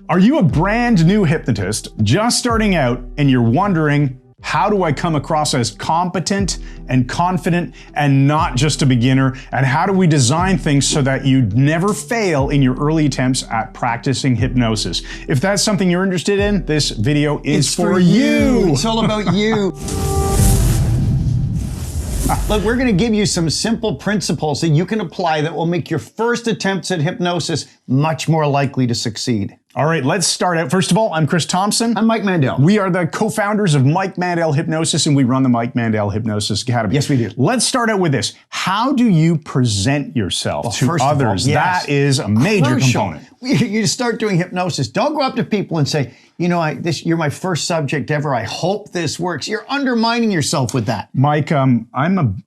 Are you a brand new hypnotist just starting out and you're wondering, how do I come across as competent and confident and not just a beginner? And how do we design things so that you never fail in your early attempts at practicing hypnosis? If that's something you're interested in, this video is for you. It's all about you. Look, we're going to give you some simple principles that you can apply that will make your first attempts at hypnosis much more likely to succeed. All right, let's start out. First of all, I'm Chris Thompson. I'm Mike Mandel. We are the co-founders of Mike Mandel Hypnosis, and we run the Mike Mandel Hypnosis Academy. Yes, we do. Let's start out with this. How do you present yourself to first of all, others? yes. That is a major component. You start doing hypnosis. Don't go up to people and say, you know, you're my first subject ever. I hope this works. You're undermining yourself with that. Mike, I'm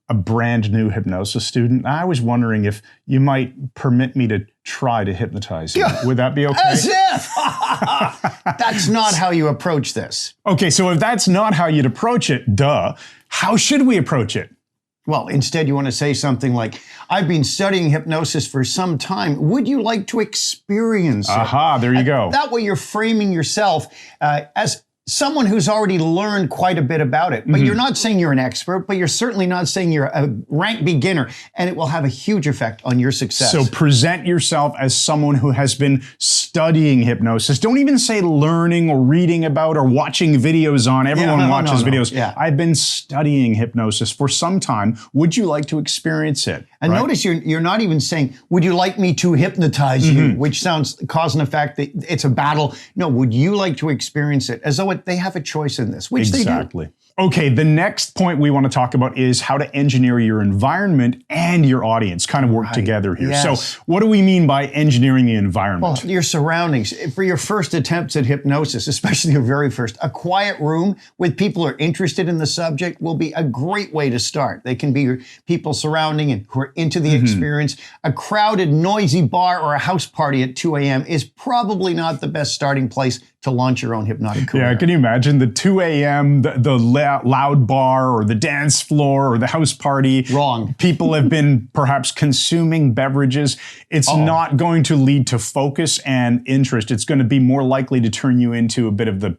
a brand new hypnosis student. I was wondering if you might permit me to try to hypnotize you. Would that be okay? As if! That's not how you approach this. Okay, so if that's not how you'd approach it, how should we approach it? Well, instead you want to say something like, I've been studying hypnosis for some time. Would you like to experience it? Aha, there you go. That way you're framing yourself as someone who's already learned quite a bit about it. But you're not saying you're an expert, but you're certainly not saying you're a rank beginner, and it will have a huge effect on your success. So present yourself as someone who has been studying hypnosis. Don't even say learning or reading about or watching videos on. Everyone watches videos. Yeah. I've been studying hypnosis for some time. Would you like to experience it? And notice you're not even saying, would you like me to hypnotize you? Which sounds cause and effect that it's a battle. No, would you like to experience it? As though they have a choice in this, which they do. Okay, the next point we want to talk about is how to engineer your environment and your audience kind of work together here. Yes. So what do we mean by engineering the environment? Well, your surroundings. For your first attempts at hypnosis, especially your very first, a quiet room with people who are interested in the subject will be a great way to start. They can be people surrounding and who are into the experience. A crowded, noisy bar or a house party at 2 a.m. is probably not the best starting place to launch your own hypnotic career. Yeah, can you imagine the 2 a.m., the loud bar or the dance floor or the house party? Wrong. People have been perhaps consuming beverages. It's not going to lead to focus and interest. It's going to be more likely to turn you into a bit of the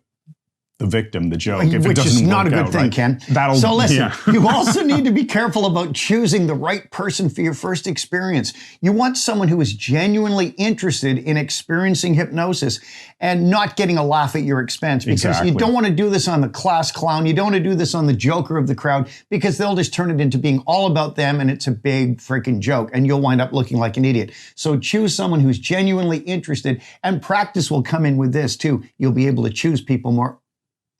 victim, the joke. Which is not a good thing, Ken. So listen, you also need to be careful about choosing the right person for your first experience. You want someone who is genuinely interested in experiencing hypnosis and not getting a laugh at your expense, because you don't want to do this on the class clown. You don't want to do this on the joker of the crowd, because they'll just turn it into being all about them and it's a big freaking joke and you'll wind up looking like an idiot. So choose someone who's genuinely interested, and practice will come in with this too. You'll be able to choose people more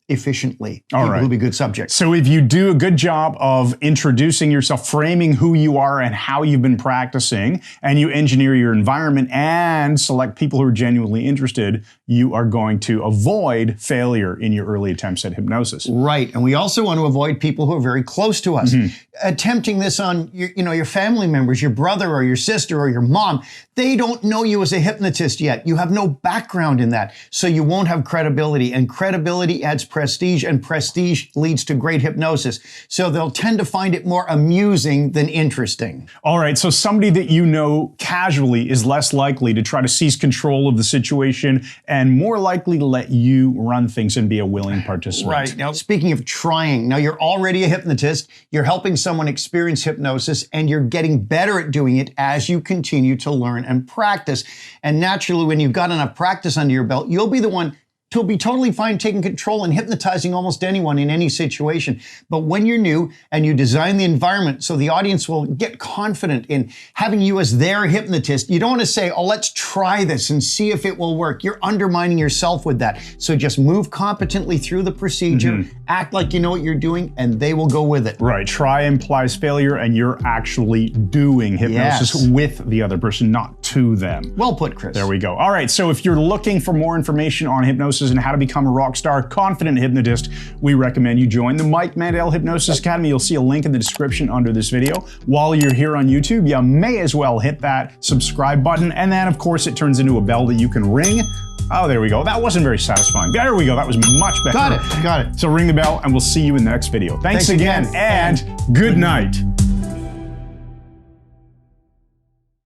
efficiently. People will be good subjects. So if you do a good job of introducing yourself, framing who you are and how you've been practicing, and you engineer your environment and select people who are genuinely interested, you are going to avoid failure in your early attempts at hypnosis. Right. And we also want to avoid people who are very close to us. Attempting this on your family members, your brother or your sister or your mom. They don't know you as a hypnotist yet. You have no background in that. So you won't have credibility, and credibility adds prestige, and prestige leads to great hypnosis. So they'll tend to find it more amusing than interesting. All right, so somebody that you know casually is less likely to try to seize control of the situation and more likely to let you run things and be a willing participant. Right. Now, speaking of trying, now you're already a hypnotist, you're helping someone experience hypnosis, and you're getting better at doing it as you continue to learn and practice. And naturally, when you've got enough practice under your belt, you'll be the one to be totally fine taking control and hypnotizing almost anyone in any situation. But when you're new and you design the environment so the audience will get confident in having you as their hypnotist, you don't want to say, oh, let's try this and see if it will work. You're undermining yourself with that. So just move competently through the procedure, act like you know what you're doing, and they will go with it. Right. Try implies failure, and you're actually doing hypnosis with the other person, not to them. Well put, Chris. There we go. All right. So if you're looking for more information on hypnosis and how to become a rock star, confident hypnotist, we recommend you join the Mike Mandel Hypnosis Academy. You'll see a link in the description under this video. While you're here on YouTube, you may as well hit that subscribe button. And then, of course, it turns into a bell that you can ring. Oh, there we go. That wasn't very satisfying. There we go. That was much better. Got it. So ring the bell, and we'll see you in the next video. Thanks again, and good night.